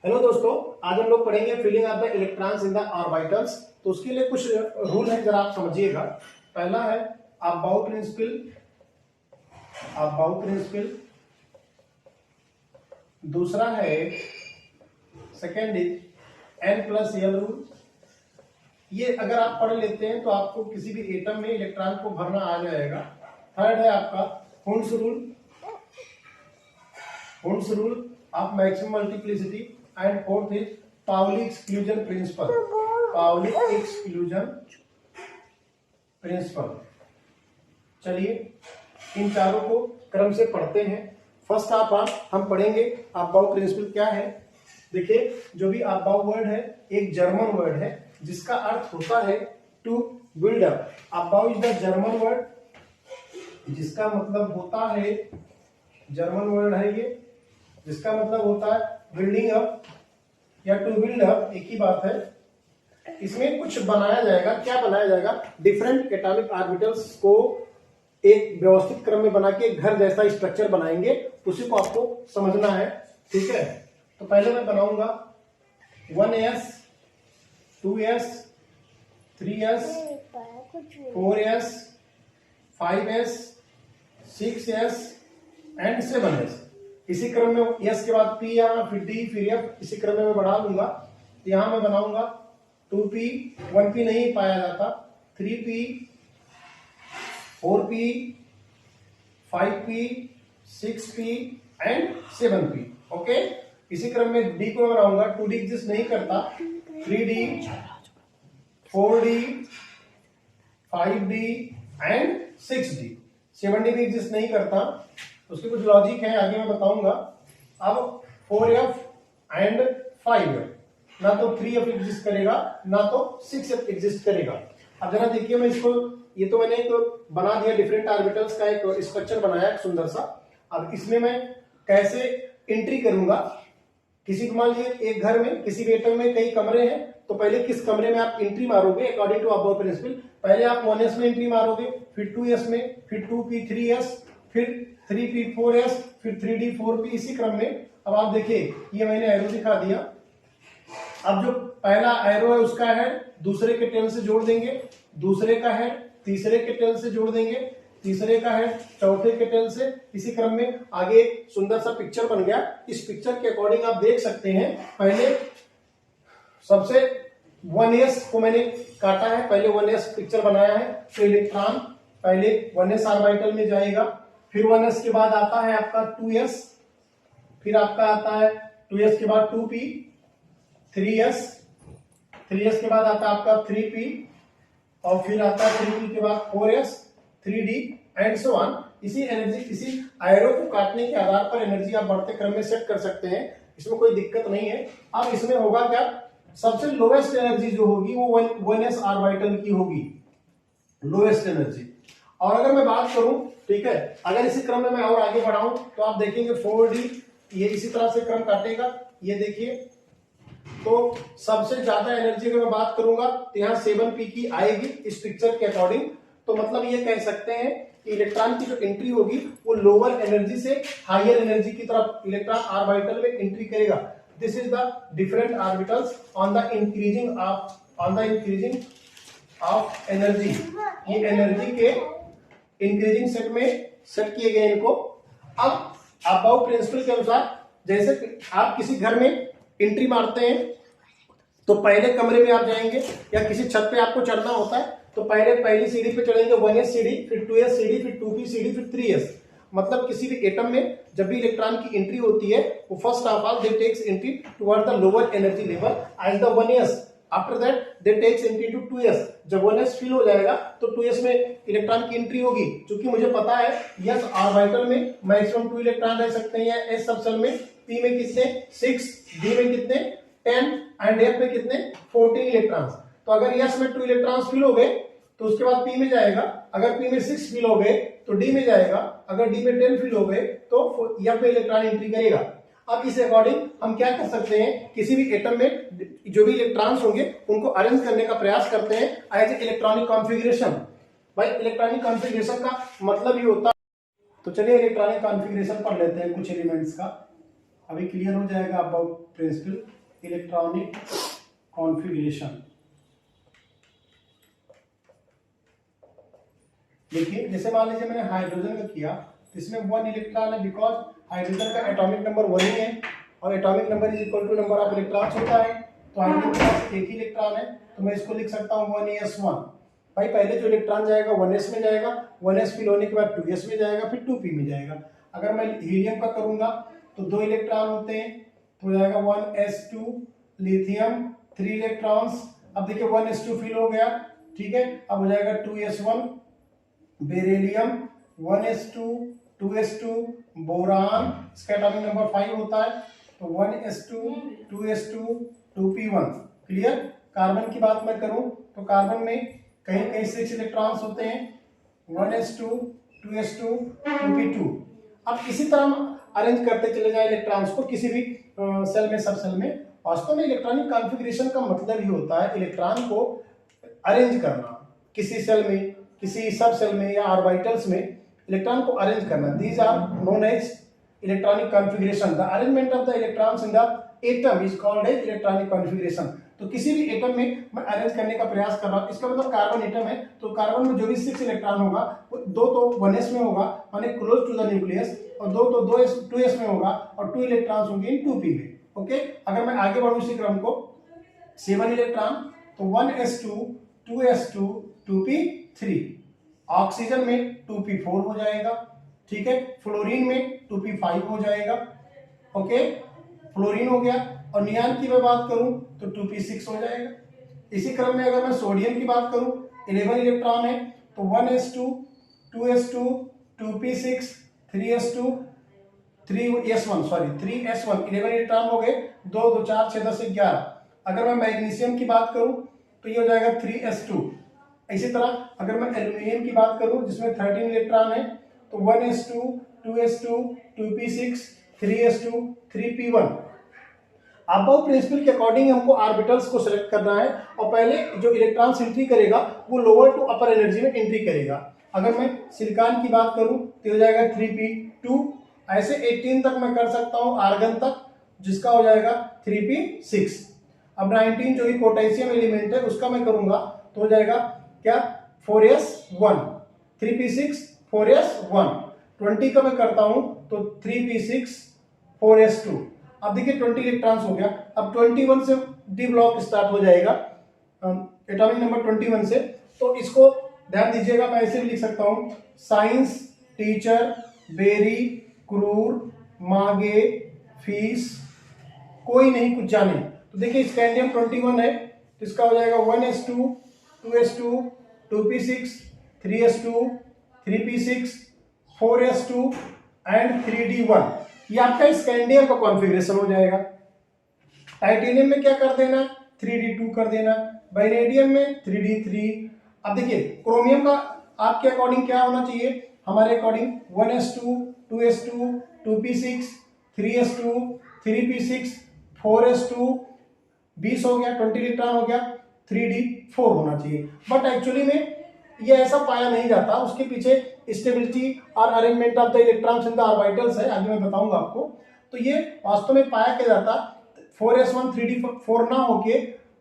Hello दोस्तों, आज हम लोग पढ़ेंगे filling of the electrons in the orbitals. तो उसके लिए कुछ रूल है, जरा आप समझिएगा। पहला है अबाउ प्रिंसिपल। दूसरा है second is n plus l rule. ये अगर आप पढ़ लेते हैं तो आपको किसी भी एटम में इलेक्ट्रॉन को भरना आ जाएगा। थर्ड है आपका Hund's rule of maximum multiplicity. And fourth is Pauli exclusion principle. चलिए इन चारों को क्रम से पढ़ते हैं। फर्स्ट हम पढ़ेंगे अबाउ प्रिंसिपल क्या है। देखिए, जो भी अबाउ वर्ड है एक जर्मन वर्ड है जिसका अर्थ होता है to build up. Aufbau is the German word जिसका मतलब होता है, जर्मन वर्ड है ये, जिसका मतलब होता है बिल्डिंग अप या टू बिल्ड अप, एक ही बात है। इसमें कुछ बनाया जाएगा। क्या बनाया जाएगा? डिफरेंट एटॉमिक ऑर्बिटल्स को एक व्यवस्थित क्रम में बना के एक घर जैसा स्ट्रक्चर बनाएंगे। उसी को आपको समझना है, ठीक है। तो पहले मैं बनाऊंगा 1s 2s 3s 4s 5s 6s and 7s। इसी क्रम में s के बाद p यहाँ, फिर d, फिर f, इसी क्रम में मैं बढ़ा लूंगा। तो यहां मैं बनाऊंगा 2p, 1p नहीं पाया जाता, 3p 4p 5p 6p and 7p। Okay, इसी क्रम में d को मैं बनाऊंगा, 2d एग्जिस्ट नहीं करता, 3d 4d 5d and 6d। 7d भी एग्जिस्ट नहीं करता। उसकी कुछ लॉजिक है, आगे मैं बताऊंगा। अब 4f एंड 5f, ना तो 3f एग्जिस्ट करेगा ना तो 6f एग्जिस्ट करेगा। अब जरा देखिए, मैं इसको, ये तो मैंने एक बना दिया, डिफरेंट ऑर्बिटल्स का एक स्ट्रक्चर बनाया सुंदर सा। अब इसमें मैं कैसे एंट्री करूंगा। किसी को मान लीजिए एक घर में, किसी भी एटम में कई कमरे हैं, तो पहले किस कमरे में आप एंट्री मारोगे अकॉर्डिंग टू अबाउ प्रिंसिपल। पहले आप 1s में एंट्री मारोगे, फिर 2s में, फिर 2p 3s, फिर 3p 4s, फिर 3d 4p, इसी क्रम में। अब आप देखिए, ये मैंने एरो दिखा दिया। अब जो पहला एरो है उसका हेड दूसरे के टेल से जोड़ देंगे, दूसरे का हेड तीसरे के टेल से जोड़ देंगे, तीसरे का हेड चौथे के टेल से, इसी क्रम में आगे एक सुंदर सा पिक्चर बन गया। इस पिक्चर के अकॉर्डिंग आप देख सकते हैं, पहले सबसे 1s को मैंने काटा है, पहले 1s पिक्चर बनाया है। तो इलेक्ट्रॉन पहले 1s ऑर्बिटल में जाएगा, फिर 1s के बाद आता है आपका 2s, फिर आपका आता है 2s के बाद 2p 3s, 3s के बाद आता है आपका 3p, और फिर आता है 3p के बाद 4s 3d and so on. इसी एनर्जी, इसी एरो को काटने के आधार पर एनर्जी आप बढ़ते क्रम में सेट कर सकते हैं, इसमें कोई दिक्कत नहीं है। अब इसमें होगा क्या, सबसे लोवेस्ट एनर्जी जो होगी वो 1s ऑर्बिटल की होगी, लोवेस्ट एनर्जी। और अगर मैं बात करूं, ठीक है, अगर इसी क्रम में मैं और आगे बढ़ाऊं तो आप देखेंगे 4d ये इसी तरह से क्रम काटेगा। ये देखिए, तो सबसे ज्यादा एनर्जी अगर मैं बात करूंगा तो यहाँ 7p की आएगी इस पिक्चर के अकॉर्डिंग। तो मतलब ये कह सकते हैं कि इलेक्ट्रॉन की जो एंट्री होगी वो लोअर एनर्जी से हायर एनर्जी की तरफ इलेक्ट्रॉन ऑर्बिटल में एंट्री करेगा। This is the different orbitals on the increasing of energy. ये एनर्जी के इंक्रीजिंग सेट में सेट किए गए इनको। अब अबाउ प्रिंसिपल के अनुसार, जैसे आप किसी घर में एंट्री मारते हैं तो पहले कमरे में आप जाएंगे, या किसी छत पे आपको चढ़ना होता है तो पहली सीढ़ी पे चढ़ेंगे, 1s सीढ़ी, फिर 2s सीढ़ी, फिर 2p सीढ़ी, फिर 3s। मतलब किसी भी एटम में जब भी इलेक्ट्रॉन की एंट्री होती है वो first of all they takes entry toward the lower energy level as the 1s। After that they takes entry to 2s। जब 1s फिल हो जाएगा तो 2s में इलेक्ट्रॉन की एंट्री होगी। क्योंकि मुझे पता है s ऑर्बिटल में मैक्सिमम 2 इलेक्ट्रॉन रह सकते हैं, s सबसेल में p में कितने 6, d में कितने 10 एंड f में कितने 14 इलेक्ट्रॉन्स। तो अगर s में 2 इलेक्ट्रॉन्स फिल हो गए तो उसके बाद p में जाएगा, अगर p में 6 फिल हो गए तो d में जाएगा, अगर d में 10 फिल हो गए तो f में इलेक्ट्रॉन एंट्री करेगा। अब इस अकॉर्डिंग हम क्या कर सकते हैं, किसी भी एटम में जो भी इलेक्ट्रॉन्स होंगे उनको अरेंज करने का प्रयास करते हैं एज ए इलेक्ट्रॉनिक कॉन्फ़िगरेशन। भाई इलेक्ट्रॉनिक कॉन्फ़िगरेशन का मतलब ये होता है। तो चलिए इलेक्ट्रॉनिक कॉन्फ़िगरेशन पढ़ लेते हैं कुछ एलिमेंट्स का। अभी क्लियर हो जाएगा अबाउट प्रिंसिपल इलेक्ट्रॉनिक कॉन्फ़िगरेशन। देखिए जैसे मान लीजिए मैंने हाइड्रोजन का किया तो इसमें 1 इलेक्ट्रॉन है, बिकॉज हाइड्रोजन का एटॉमिक नंबर 1 ही है और atomic number is equal to number of electrons होता है। तो हाइड्रोजन के पास एक ही इलेक्ट्रॉन है, तो मैं इसको लिख सकता हूँ 1s1। भाई पहले जो इलेक्ट्रॉन जाएगा 1s में जाएगा, 1s फिल होने के बाद 2s में जाएगा, फिर 2p में जाएगा। अगर मैं हीलियम का करूंगा तो 2 इलेक्ट्रॉन होते हैं, तो हो जाएगा 1s2 लिथियम 3 इलेक्ट्रॉन्स। अब देखिए 1s2 फिल हो गया, ठीक है। अब हो जाएगा 2s1 beryllium, 1s2 2s2 boron, इसका एटॉमिक नंबर 5 होता है, तो 1s2 2s2 2p1। Clear. Carbon की बात मैं करूं तो कार्बन में कहीं कहीं 6 इलेक्ट्रॉन्स होते हैं, 1s2 2s2 2p2। अब इसी तरह अरेंज करते चले जाए इलेक्ट्रॉन्स को किसी भी सेल में, सब सेल में। वास्तव में इलेक्ट्रॉनिक कॉन्फ़िगरेशन का मतलब ही होता है इलेक्ट्रॉन को अरेंज करना, किसी सेल में, किसी सब सेल में या ऑर्बिटल्स में इलेक्ट्रॉन को अरेंज करना। These are known as electronic configuration. The arrangement of the electrons in the atom is called as electronic configuration. तो किसी भी एटम में मैं अरेंज करने का प्रयास कर रहा हूं, इसका मतलब कार्बन एटम है तो कार्बन में जो भी 6 इलेक्ट्रॉन होगा वो 2 तो 1s में होगा माने क्लोज टू द न्यूक्लियस, और 2 तो 2s में होगा और 2 इलेक्ट्रॉन्स होंगे इन 2p में। ओके। अगर मैं आगे बढ़ूं इसी क्रम को, 7 इलेक्ट्रॉन तो 1s2 2s2 2p3। ऑक्सीजन में 2p4 हो जाएगा, ठीक है। फ्लोरीन में 2p5 हो जाएगा, ओके। फ्लोरीन हो गया। और नियान की मैं बात करूं तो 2p6 हो जाएगा। इसी क्रम में अगर मैं सोडियम की बात करूं 11 इलेक्ट्रॉन है, तो 1s2 2s2 2p6 3s2 3s1 11 electron हो गए, 2 2 4 6 10 11। अगर मैं मैग्नीशियम की बात करूं तो ये हो जाएगा 3s2। इसी तरह अगर मैं एल्यूमिनियम की बात करूं जिसमें 13 इलेक्ट्रॉन है, तो 1s2 2s2 2p6 3s2 3p1। Aufbau principle के अकॉर्डिंग हमको ऑर्बिटल्स को सिलेक्ट करना है और पहले जो इलेक्ट्रॉन एंट्री करेगा वो लोअर टू अपर एनर्जी में एंट्री करेगा। अगर मैं सिलिकॉन की बात करूं तो हो जाएगा 3p2। ऐसे 18 तक मैं कर सकता हूं आर्गन तक, जिसका हो जाएगा 3p6। अब 19 जो कि पोटेशियम एलिमेंट है उसका मैं करूंगा तो हो जाएगा क्या 4s1 3p6 4s1। 20 का मैं करता हूं तो 3p6 4s2। अब देखिए 20 इलेक्ट्रॉन्स हो गया। अब 21 से डी ब्लॉक स्टार्ट हो जाएगा एटॉमिक नंबर 21 से। तो इसको ध्यान दीजिएगा, मैं ऐसे भी लिख सकता हूं साइंस टीचर बेरी क्रूर मागे फीस कोई नहीं कुछ जाने। तो देखिए स्कैंडियम 21 है तो इसका हो जाएगा 1s2 2s2 2p6 3s2 3p6 4s2 and 3d1। ये आपका स्कैंडियम का कॉन्फ़िगरेशन हो जाएगा। टाइटेनियम में क्या कर देना 3d2 कर देना, वैनेडियम में 3d3। अब देखिए क्रोमियम का आपके अकॉर्डिंग क्या होना चाहिए, हमारे according 1s2 2s2 2p6 3s2 3p6 4s2 20 हो गया, 20 इलेक्ट्रॉन हो गया, 3d4 होना चाहिए। बट एक्चुअली में ये ऐसा पाया नहीं जाता, उसके पीछे स्टेबिलिटी और arrangement of the electrons in the orbitals है, आगे मैं बताऊंगा आपको। तो ये वास्तव में पाया क्या जाता 4s1 3d4 ना होके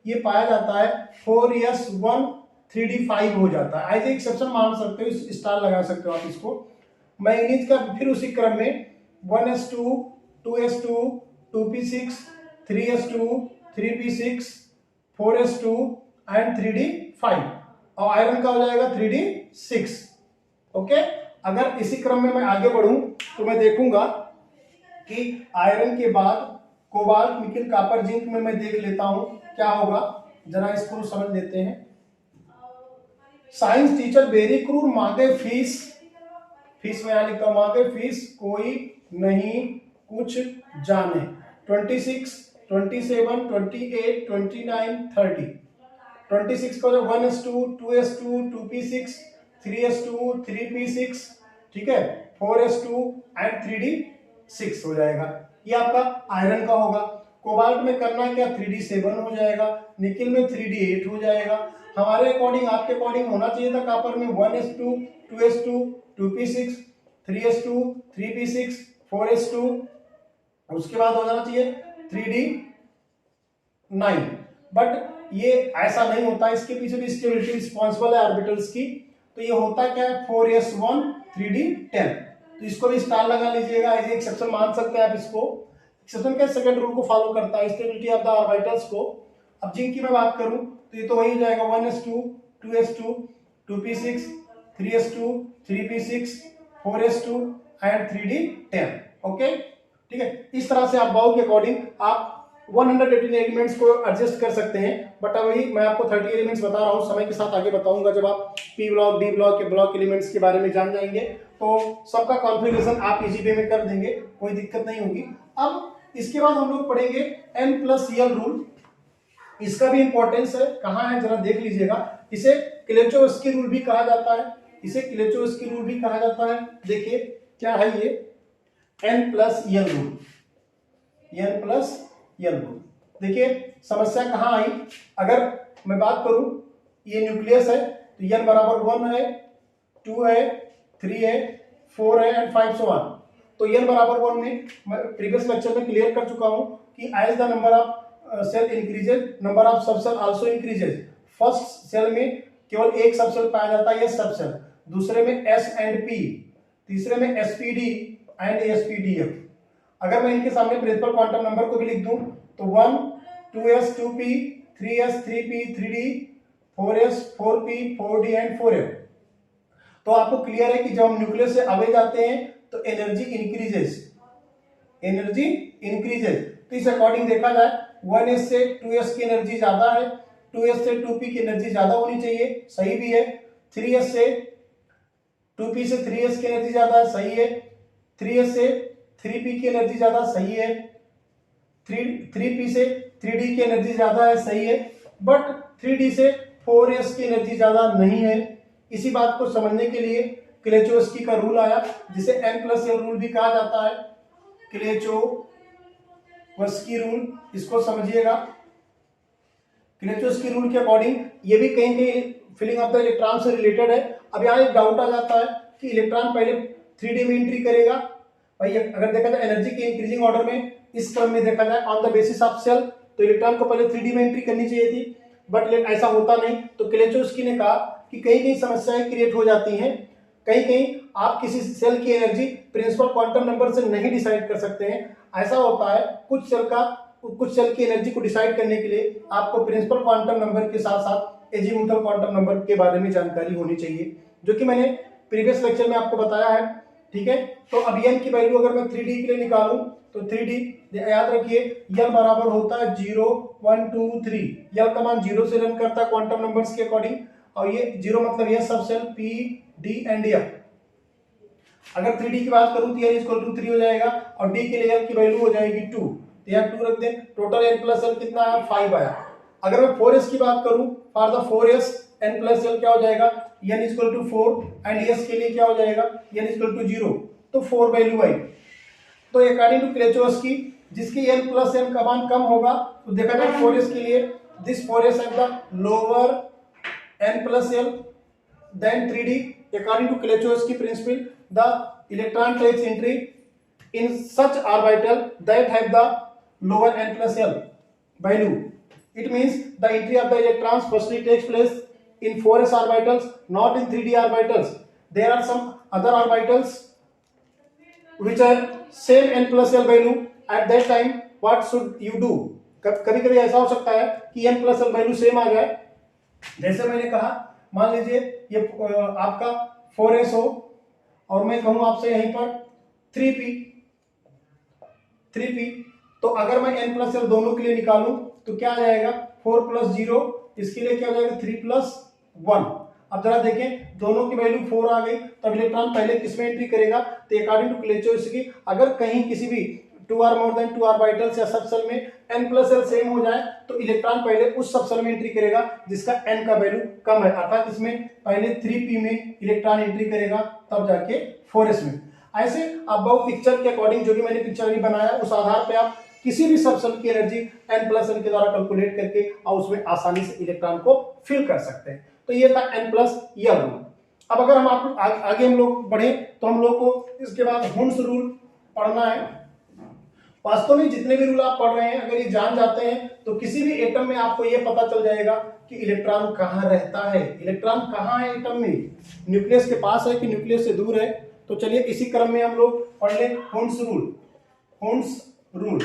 ये पाया जाता है 4s1 3d5 हो जाता है। एज ए एक्सेप्शन मान सकते हो, इस स्टार लगा सकते हो आप इसको। मैग्नीज का फिर उसी क्रम में 1s2 2s2 2p6 3s2 3p6 4s2 and 3d5। और आयरन का हो जाएगा 3d6। ओके। अगर इसी क्रम में मैं आगे बढ़ूं तो मैं देखूंगा कि आयरन के बाद कोबाल्ट निकिल कॉपर जिंक में मैं देख लेता हूं क्या होगा, जरा इसको समझ लेते हैं। साइंस टीचर बेरी क्रूर मांगे फीस, फीस में यहां लिखता हूं मांगे फीस कोई नहीं कुछ जाने। 26 27 28 29 30। 26 को 1s2 2s2 2p6 3s2 3p6, ठीक है, 4s2 एंड 3d6 हो जाएगा। ये आपका आयरन का होगा। कोबाल्ट में करना क्या 3d7 हो जाएगा, निकिल में 3d8 हो जाएगा। हमारे अकॉर्डिंग आपके अकॉर्डिंग होना चाहिए था कॉपर में 1s2 2s2 2p6 3s2 3p6 4s2 उसके बाद हो जाना चाहिए 3D 9। बट ये ऐसा नहीं होता, इसके पीछे भी स्टेबिलिटी रिस्पॉन्सिबल है ऑर्बिटल्स की। तो ये होता क्या है 4s1 3D 10। तो इसको भी स्टार लगा लीजिएगा, एज एक्सेप्शन मान सकते हैं आप इसको। एक्सेप्शन के सेकंड रूल को फॉलो करता है, स्टेबिलिटी ऑफ द ऑर्बिटल्स को। अब जिंक की मैं बात करूं तो ये तो वही हो जाएगा 1s2 2s2 2p6 3s2 3p6 4s2 and 3D 10। Okay, ठीक है। इस तरह से आप बाउ के अकॉर्डिंग आप 118 एलिमेंट्स को एडजस्ट कर सकते हैं। बट अभी मैं आपको 30 एलिमेंट्स बता रहा हूं, समय के साथ आगे बताऊंगा। जब आप पी ब्लॉक डी ब्लॉक के ब्लॉक एलिमेंट्स के बारे में जान जाएंगे तो सबका कॉन्फ़िगरेशन आप इजी वे में कर देंगे, कोई दिक्कत नहीं होगी। अब इसके बाद हम लोग पढ़ेंगे n+l रूल। इसका भी इंपॉर्टेंस है, कहाँ है जरा देख लीजिएगा। इसे क्लेचोव्स्की रूल भी कहा जाता है, इसे क्लेचोव्स्की रूल भी कहा जाता है। देखिए क्या है ये n+l रूल, n+l रूल। देखिए समस्या कहाँ आई, अगर मैं बात करूं ये न्यूक्लियस है तो n बराबर 1 है, 2 है, 3 है, 4 है एंड 5 so on। तो n बराबर 1 में मैं प्रीवियस लेक्चर में क्लियर कर चुका हूं कि as the number of cell increases number of sub cell also increases. First cell में केवल एक सब सेल पाया जाता है, ये सब सेल। दूसरे में s एंड p, तीसरे में spd एंड spdf। अगर मैं इनके सामने प्रिंसिपल क्वांटम नंबर को भी लिख दूं तो 1 2s 2p 3s 3p 3d 4s 4p 4d and 4f। तो आपको क्लियर है कि जब हम न्यूक्लियस से अवे जाते हैं तो एनर्जी इंक्रीजेस, एनर्जी इंक्रीजेस। तो इस अकॉर्डिंग देखा जाए 1s से 2s की एनर्जी ज्यादा है, 2s से 2p की एनर्जी ज्यादा होनी चाहिए, सही भी है। 3s से 2p से 3s की एनर्जी ज्यादा है, सही है। 3s से 3p की एनर्जी ज्यादा, सही है। 3p से 3d की एनर्जी ज्यादा है, सही है। बट 3d से 4s की एनर्जी ज्यादा नहीं है। इसी बात को समझने के लिए क्लेचोव्स्की का रूल आया, जिसे n+l रूल भी कहा जाता है। क्लेचोव्स्की रूल, इसको समझिएगा। क्लेचोव्स्की रूल के अकॉर्डिंग ये भी कहीं कहीं फिलिंग ऑफ द इलेक्ट्रॉन से रिलेटेड है। अब यहाँ एक डाउट आ जाता है कि इलेक्ट्रॉन पहले 3D में एंट्री करेगा। भाई अगर देखा जाए एनर्जी के इंक्रीजिंग ऑर्डर में, इस क्रम में देखा जाए on the basis of shell, तो इलेक्ट्रॉन को पहले 3D में एंट्री करनी चाहिए थी, बट ऐसा होता नहीं। तो क्लेचोव्स्की ने कहा कि कहीं कहीं समस्याएं क्रिएट हो जाती हैं, कहीं कहीं आप किसी सेल की एनर्जी प्रिंसिपल क्वांटम नंबर से नहीं डिसाइड कर सकते हैं। ऐसा होता है कुछ सेल की एनर्जी को डिसाइड करने के लिए आपको प्रिंसिपल क्वांटम नंबर के साथ साथ एजीमुथल क्वांटम नंबर के बारे में जानकारी होनी चाहिए, जो कि मैंने प्रीवियस लेक्चर में आपको बताया है। ठीक है, तो अब n की वैल्यू अगर मैं 3D के लिए निकालूं तो 3D याद रखिए n बराबर होता है 0 1 2 3। l का मान 0 से रन करता है क्वांटम नंबर्स के अकॉर्डिंग, और ये 0 मतलब ये subshell p d and f। अगर 3D की बात करूं तो n इक्वल टू 3 हो जाएगा, और d के लिए l की वैल्यू हो जाएगी 2, तो यहाँ 2 रख दें। टोटल n+l कितना आया, 5 आया। अगर मैं 4s की बात करूं, फॉर द 4s n+l क्या हो जाएगा, n equal to 4 and s के लिए क्या हो जाएगा, n इक्वल टू 0, तो 4 वैल्यू आई। तो अकॉर्डिंग टू क्लेचोव्स्की जिसकी n+m का मान कम होगा, तो देखा जाए 4s के लिए this 4s have the lower n+l then 3D। According to Klechkowski principle the electron takes entry in such orbital that have the lower n+l value. It means the entry of the electrons firstly takes place in 4s orbitals, not in 3D orbitals. There are some other orbitals which are same n+l value. At that time what should you do? कभी कभी ऐसा हो सकता है कि n+l value same आ जाए। जैसे मैंने कहा, मान लीजिए ये आपका 4s हो और मैं कहूं आपसे यहीं पर 3p, तो अगर मैं n+l दोनों के लिए निकालूं तो क्या आ जाएगा, 4 + 0, इसके लिए क्या हो जाएगा 3 + 1। अब जरा देखें दोनों की वैल्यू 4 आ गई, तब इलेक्ट्रॉन पहले किस में एंट्री करेगा, तो अकॉर्डिंग टू क्लेचोव्स्की अगर कहीं किसी भी 2 or more than 2 ऑर्बिटल्स या सबसेल में n+l सेम हो जाए तो इलेक्ट्रॉन पहले उस सबसेल में एंट्री करेगा जिसका n का वैल्यू कम है, अर्थात इसमें पहले 3p में इलेक्ट्रॉन एंट्री करेगा तब जाके 4s में। ऐसे आप बहुत पिक्चर के अकॉर्डिंग जो कि मैंने पिक्चर भी बनाया उस आधार पे आप किसी भी सबसेल की एनर्जी n+l के द्वारा कैलकुलेट करके और उसमें आसानी से इलेक्ट्रॉन को फिल कर सकते हैं। तो ये था n+l रूल। अब अगर हम आगे हम लोग बढ़े तो हम लोग को इसके बाद हुन्स रूल पढ़ना है। वास्तव में जितने भी रूल आप पढ़ रहे हैं अगर ये जान जाते हैं तो किसी भी एटम में आपको ये पता चल जाएगा कि इलेक्ट्रॉन कहाँ रहता है, इलेक्ट्रॉन कहाँ है एटम में, न्यूक्लियस के पास है कि न्यूक्लियस से दूर है। तो चलिए इसी क्रम में हम लोग पढ़ लें हुंस rule. हुंस rule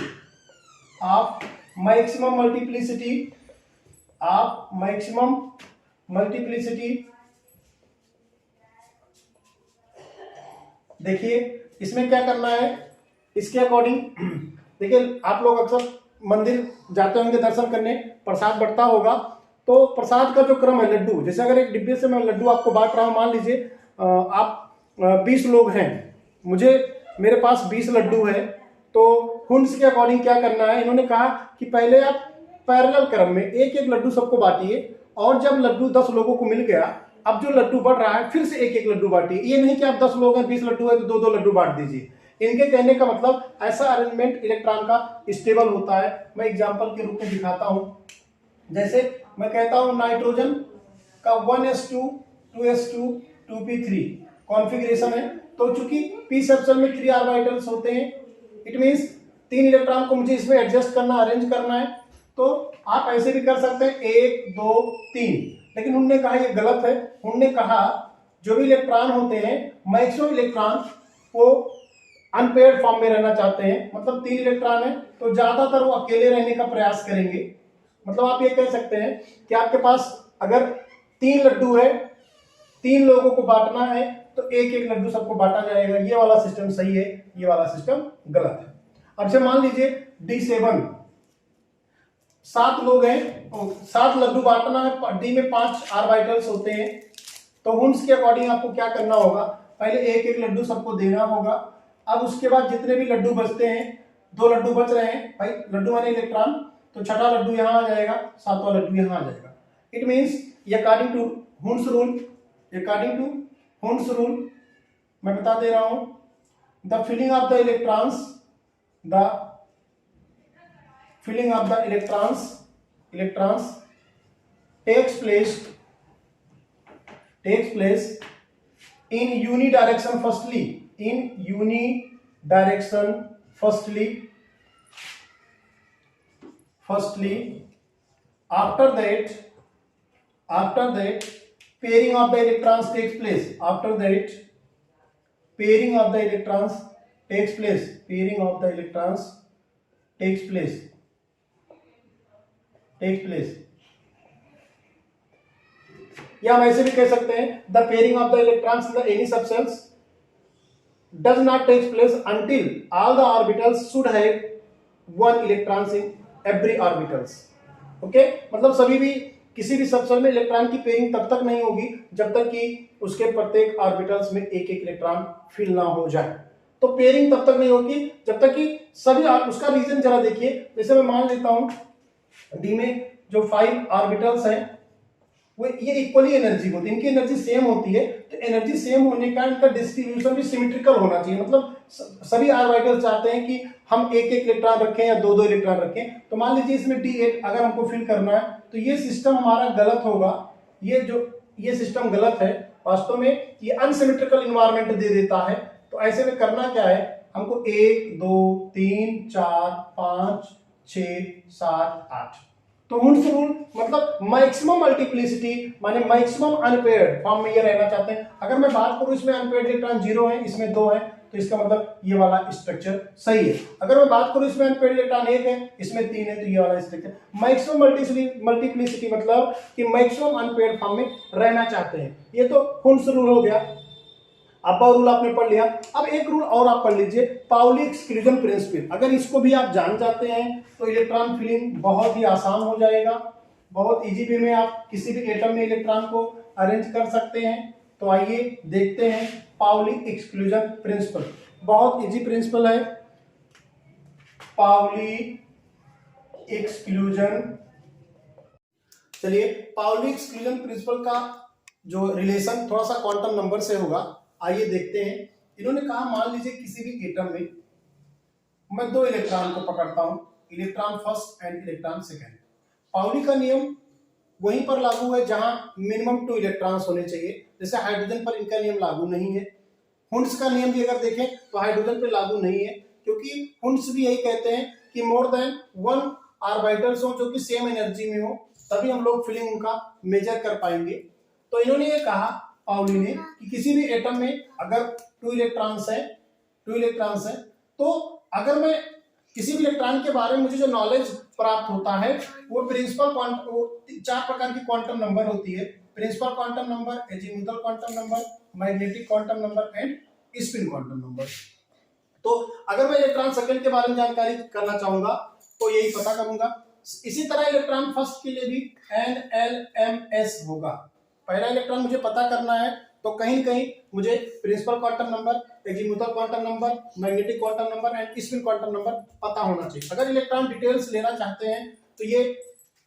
of maximum multiplicity, of maximum multiplicity. देखिए इसमें क्या करना है, इसके अकॉर्डिंग देखिए आप लोग अक्सर मंदिर जाते होंगे दर्शन करने, प्रसाद बंटता होगा, तो प्रसाद का जो क्रम है लड्डू, जैसे अगर एक डिब्बे से मैं लड्डू आपको बांट रहा हूं, मान लीजिए आप 20 लोग हैं, मेरे पास 20 लड्डू है, तो हुंस के अकॉर्डिंग क्या करना है, इन्होंने कहा कि पहले आप पैरेलल क्रम में एक एक लड्डू सबको बांटिए, और जब लड्डू 10 लोगों को मिल गया, अब जो लड्डू बढ़ रहा है फिर से एक एक लड्डू बांटिए। ये नहीं कि आप 10 लोग हैं 20 लड्डू है तो 2-2 लड्डू बांट दीजिए। इनके कहने का मतलब ऐसा अरेंजमेंट इलेक्ट्रॉन का स्टेबल होता है। मैं एग्जांपल के रूप में दिखाता हूं, जैसे मैं कहता हूं नाइट्रोजन का 1s2 2s2 2p3 कॉन्फ़िगरेशन है, तो चूंकि p सबसेल में 3 ऑर्बिटल्स होते हैं, इट मींस 3 इलेक्ट्रॉन को मुझे इसमें एडजस्ट करना, अरेंज करना है, तो आप ऐसे भी कर सकते हैं 1 2 3, लेकिन उन्होंने कहा ये गलत है। उन्होंने कहा जो भी इलेक्ट्रॉन होते हैं मैक्सिमम इलेक्ट्रॉन वो अनपेयर्ड फॉर्म में रहना चाहते हैं, मतलब 3 इलेक्ट्रॉन है तो ज्यादातर वो अकेले रहने का प्रयास करेंगे। मतलब आप ये कह सकते हैं कि आपके पास अगर 3 लड्डू है, 3 लोगों को बांटना है, तो एक एक लड्डू सबको बांटा जाएगा। ये वाला सिस्टम सही है, ये वाला सिस्टम गलत है। अब से मान लीजिए D7 7 लोग हैं, 7 लड्डू बांटना है, डी में 5 ऑर्बिटल्स होते हैं, तो हुंस के अकॉर्डिंग आपको क्या करना होगा, पहले एक एक लड्डू सबको देना होगा। अब उसके बाद जितने भी लड्डू बचते हैं, 2 लड्डू बच रहे हैं भाई, लड्डू माने इलेक्ट्रॉन, तो छठा लड्डू यहां आ जाएगा, 7वां लड्डू यहां आ जाएगा। It means according to Hund's rule, according to Hund's rule मैं बता दे रहा हूं, the filling of the electrons, the filling of the electrons takes place in unidirection firstly, after that pairing of the electrons takes place, after that pairing of the electrons takes place, या हम ऐसे भी कह सकते हैं the pairing of the electrons in the any subshells does not take place until all the orbitals should have 1 electrons in every orbitals. Okay, मतलब सभी भी किसी भी सबसेल में इलेक्ट्रॉन की पेयरिंग तब तक नहीं होगी जब तक कि उसके प्रत्येक ऑर्बिटल्स में एक एक इलेक्ट्रॉन फिल ना हो जाए। तो पेयरिंग तब तक नहीं होगी जब तक कि सभी, उसका रीजन जरा देखिए, जैसे मैं मान लेता हूं डी में जो 5 ऑर्बिटल्स हैं वो ये इक्वली एनर्जी होती है, इनकी एनर्जी सेम होती है, तो एनर्जी सेम होने का इनका डिस्ट्रीब्यूशन भी सिमेट्रिकल होना चाहिए। मतलब सभी ऑर्बिटल्स चाहते हैं कि हम एक एक इलेक्ट्रॉन रखें या 2-2 इलेक्ट्रॉन रखें। तो मान लीजिए इसमें D8 अगर हमको फिल करना है तो ये सिस्टम हमारा गलत होगा, ये सिस्टम गलत है, वास्तव में ये अनसिमेट्रिकल इन्वायरमेंट दे देता है। तो ऐसे में करना क्या है, हमको 1 2 3 4 5 6 7 8, तो हुंस रूल मतलब मैक्सिमम मल्टीप्लिसिटी माने मैक्सिमम अनपेयर्ड फॉर्म में ये रहना चाहते हैं। अगर मैं बात करूं इसमें अनपेयर्ड इलेक्ट्रॉन 0 है, इसमें 2 है, तो इसका मतलब ये वाला स्ट्रक्चर सही है। अगर मैं बात करूं इसमें अनपेयर्ड इलेक्ट्रॉन 1 है, इसमें 3 है, तो ये वाला स्ट्रक्चर मैक्सिमम मल्टीप्लिसिटी मतलब कि मैक्सिमम अनपेयर्ड फॉर्म में रहना चाहते हैं। ये तो हुंस रूल हो गया। अब रूल आपने पढ़ लिया। अब एक रूल और आप पढ़ लीजिए, पाउली एक्सक्लूजन प्रिंसिपल। अगर इसको भी आप जान जाते हैं तो इलेक्ट्रॉन फिलिंग बहुत ही आसान हो जाएगा, बहुत इजी वे में आप किसी भी एटम में इलेक्ट्रॉन को अरेंज कर सकते हैं। तो आइए देखते हैं पाउली एक्सक्लूजन प्रिंसिपल। बहुत इजी प्रिंसिपल है पाउली एक्सक्लूजन। चलिए पाउली एक्सक्लूजन प्रिंसिपल का जो रिलेशन थोड़ा सा क्वांटम नंबर से होगा, आइए देखते हैं। इन्होंने कहा मान लीजिए किसी भी एटम में मैं 2 इलेक्ट्रॉन को पकड़ता हूं, electron first and electron second. Pauli का नियम वहीं पर लागू है जहां मिनिमम 2 इलेक्ट्रॉन्स होने चाहिए, जैसे हाइड्रोजन पर इनका नियम लागू नहीं है। हुंस का नियम भी अगर देखें तो हाइड्रोजन पर लागू नहीं है, क्योंकि हुंड्स भी यही कहते हैं कि मोर देन 1 ऑर्बिटल्स हो जो कि सेम एनर्जी में हो, तभी हम लोग फीलिंग उनका मेजर कर पाएंगे। तो इन्होंने ये कहा पाउली ने कि किसी भी एटम में अगर 2 इलेक्ट्रॉन्स है तो अगर मैं किसी भी इलेक्ट्रॉन के बारे में मुझे जो नॉलेज प्राप्त होता है वो प्रिंसिपल क्वांटम, वो 4 प्रकार की क्वांटम नंबर होती है। Principal quantum number, azimuthal quantum number, magnetic quantum number and spin quantum number. तो अगर मैं इलेक्ट्रॉन सेकंड के बारे में जानकारी करना चाहूंगा तो यही पता करूंगा। इसी तरह इलेक्ट्रॉन फर्स्ट के लिए भी NLMS होगा। पहला इलेक्ट्रॉन मुझे पता करना है तो कहीं न कहीं मुझे principal quantum number, azimuthal quantum number, magnetic quantum number and spin quantum number पता होना चाहिए। अगर इलेक्ट्रॉन डिटेल्स लेना चाहते हैं तो ये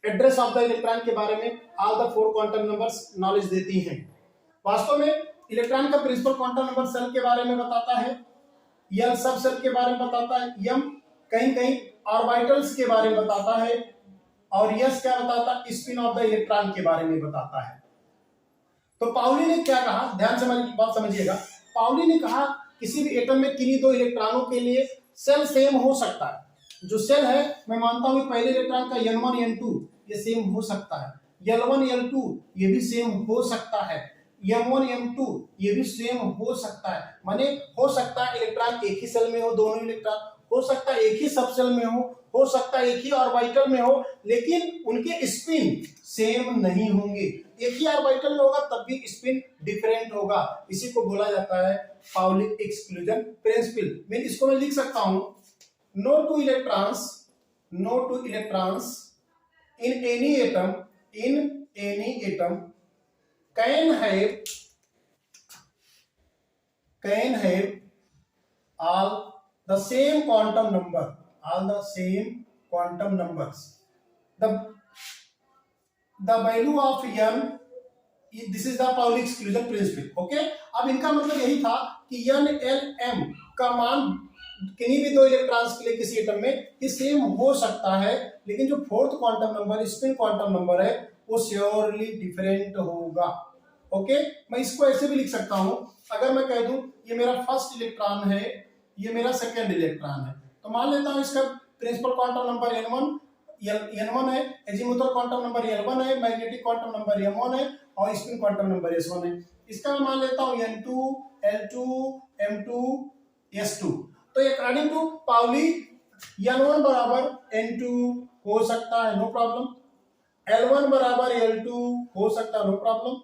एड्रेस ऑफ द इलेक्ट्रॉन के बारे में all the 4 quantum numbers knowledge देती हैं। वास्तव में इलेक्ट्रॉन का प्रिंसिपल क्वांटम नंबर सेल के बारे में बताता है, L सब सेल के बारे में बताता है, M कहीं कहीं ऑर्बिटल्स के बारे में बताता है और S क्या बताता है, स्पिन ऑफ द इलेक्ट्रॉन के बारे में बताता है। तो पाउली ने क्या कहा, ध्यान से हमारी बात समझिएगा। पाउली ने कहा किसी भी एटम में किन्हीं 2 इलेक्ट्रॉनों के लिए सेल सेम हो सकता है। जो सेल है मैं मानता हूं पहले इलेक्ट्रॉन का N1 N2 ये सेम हो सकता है, L1 L2 ये भी सेम हो सकता है, M1 M2 ये भी सेम हो सकता है। माने हो सकता है इलेक्ट्रॉन एक ही सेल में हो, दोनों इलेक्ट्रॉन हो सकता है एक ही सब सेल में हो सकता है एक ही ऑर्बिटल में हो, लेकिन उनके स्पिन सेम नहीं होंगे। एक ही ऑर्बिटल में होगा तब भी स्पिन डिफरेंट होगा। इसी को बोला जाता है पाउली एक्सक्लूजन प्रिंसिपल। मैं इसको मैं लिख सकता हूं, no two electrons in any atom can have all the same quantum numbers. The value of n, this is the Pauli exclusion principle. Okay, अब इनका मतलब यही था कि n l m का मान किन्हीं भी 2 इलेक्ट्रॉन्स के लिए किसी एटम में ये सेम हो सकता है, लेकिन जो 4th quantum number spin quantum number है वो श्योरली डिफरेंट होगा। ओके, मैं इसको ऐसे भी लिख सकता हूं, अगर मैं कह दूं ये मेरा फर्स्ट इलेक्ट्रॉन है, ये मेरा सेकंड इलेक्ट्रॉन है, तो मान लेता हूं इसका प्रिंसिपल क्वांटम नंबर N1 है, एजीमुथल क्वांटम नंबर L1 है, मैग्नेटिक क्वांटम नंबर M1 है और स्पिन क्वांटम नंबर S1 है। इसका मैं मान लेता हूं N2 L2 M2 S2। तो अकॉर्डिंग टू पाउली N1 बराबर N2 हो सकता है, नो प्रॉब्लम, L1 बराबर L2 हो सकता है, नो प्रॉब्लम,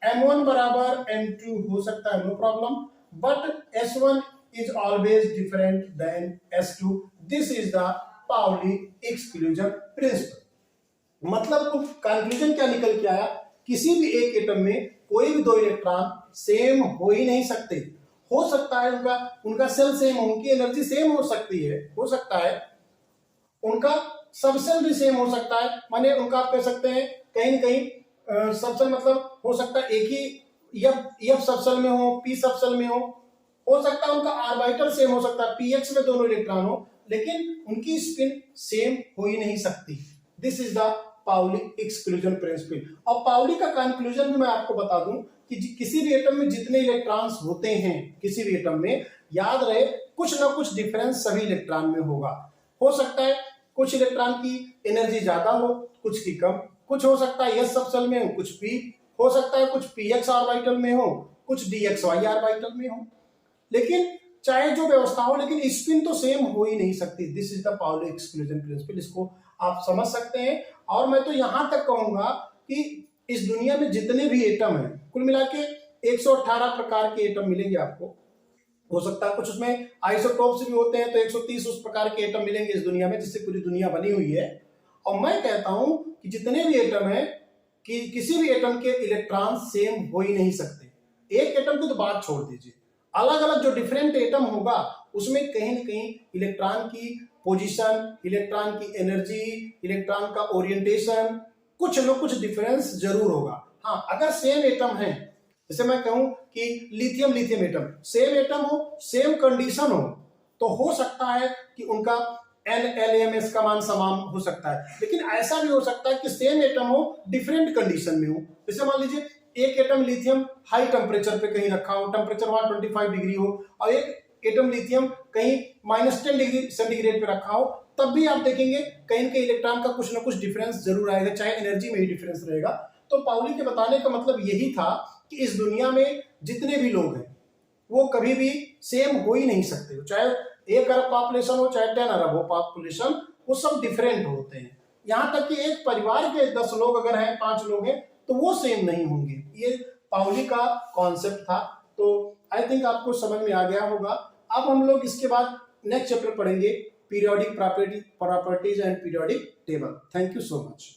M1 बराबर M2 हो सकता है, no problem, but S1 is always different than S2. This is the Pauli exclusion principle। मतलब कंक्लूजन क्या निकल के आया, किसी भी एक एटम में कोई भी 2 इलेक्ट्रॉन सेम हो ही नहीं सकते। हो सकता है उनका सेल सेम हो, उनकी एनर्जी सेम हो सकती है, हो सकता है उनका सबसेल भी सेम हो सकता है। माने उनका आप कह सकते हैं कहीं न कहीं सबसेल मतलब हो सकता है एक ही F सबसेल में हो, P सबसेल में हो सकता है उनका ऑर्बिटल सेम हो सकता है, px में दोनों इलेक्ट्रॉन हो, लेकिन उनकी स्पिन सेम हो ही नहीं सकती। This is the Pauli exclusion principle. और पाउली का कंक्लूजन भी मैं आपको बता दूं कि किसी भी एटम में जितने इलेक्ट्रॉन्स होते हैं, किसी भी एटम में याद रहे कुछ ना कुछ डिफरेंस सभी इलेक्ट्रॉन में होगा। हो सकता है कुछ इलेक्ट्रॉन की एनर्जी ज्यादा हो, कुछ की कम, कुछ हो सकता है s सबसेल में हो, कुछ p हो सकता है, कुछ px ऑर्बिटल में हो, कुछ dxy ऑर्बिटल में हो, लेकिन चाहे जो व्यवस्था हो लेकिन स्पिन तो सेम हो ही नहीं सकती। This is the Pauli exclusion principle. इसको आप समझ सकते हैं। और मैं तो यहां तक कहूंगा कि इस दुनिया में जितने भी एटम हैं, कुल मिला के 118 प्रकार के एटम मिलेंगे आपको। हो सकता है कुछ उसमें आइसोटोप्स भी होते हैं, तो 130 उस प्रकार के एटम मिलेंगे इस दुनिया में, जिससे पूरी दुनिया बनी हुई है। और मैं कहता हूं कि जितने भी एटम है कि किसी भी एटम के इलेक्ट्रॉन सेम हो ही नहीं सकते। एक एटम की तो बात छोड़ दीजिए, अलग अलग जो डिफरेंट एटम होगा उसमें कहीं न कहीं इलेक्ट्रॉन की पोजीशन, इलेक्ट्रॉन की एनर्जी, इलेक्ट्रॉन का ओरिएंटेशन कुछ न कुछ डिफरेंस जरूर होगा। हाँ, अगर सेम एटम है, जैसे मैं कहूं कि लिथियम एटम, सेम एटम हो, सेम कंडीशन हो, तो हो सकता है कि उनका NLMS का मान समान हो सकता है। लेकिन ऐसा भी हो सकता है कि सेम एटम हो, डिफरेंट कंडीशन में हो। जैसे मान लीजिए एक एटम लिथियम हाई टेम्परेचर पे कहीं रखा हो, टेम्परेचर वहां 25 डिग्री हो, और एक एटम लिथियम कहीं -10 डिग्री सेंटीग्रेड पे रखा हो, तब भी आप देखेंगे कहीं न कहीं इलेक्ट्रॉन का कुछ ना कुछ डिफरेंस जरूर आएगा, चाहे एनर्जी में ही डिफरेंस रहेगा। तो पाउली के बताने का मतलब यही था कि इस दुनिया में जितने भी लोग हैं वो कभी भी सेम हो ही नहीं सकते, चाहे 1 अरब पॉपुलेशन हो चाहे 10 अरब हो पॉपुलेशन, वो सब डिफरेंट होते हैं। यहां तक कि एक परिवार के 10 लोग अगर हैं, 5 लोग हैं, तो वो सेम नहीं होंगे। ये पाउली का कॉन्सेप्ट था। तो आई थिंक आपको समझ में आ गया होगा। अब हम लोग इसके बाद नेक्स्ट चैप्टर पढ़ेंगे, periodic properties and periodic table. Thank you so much.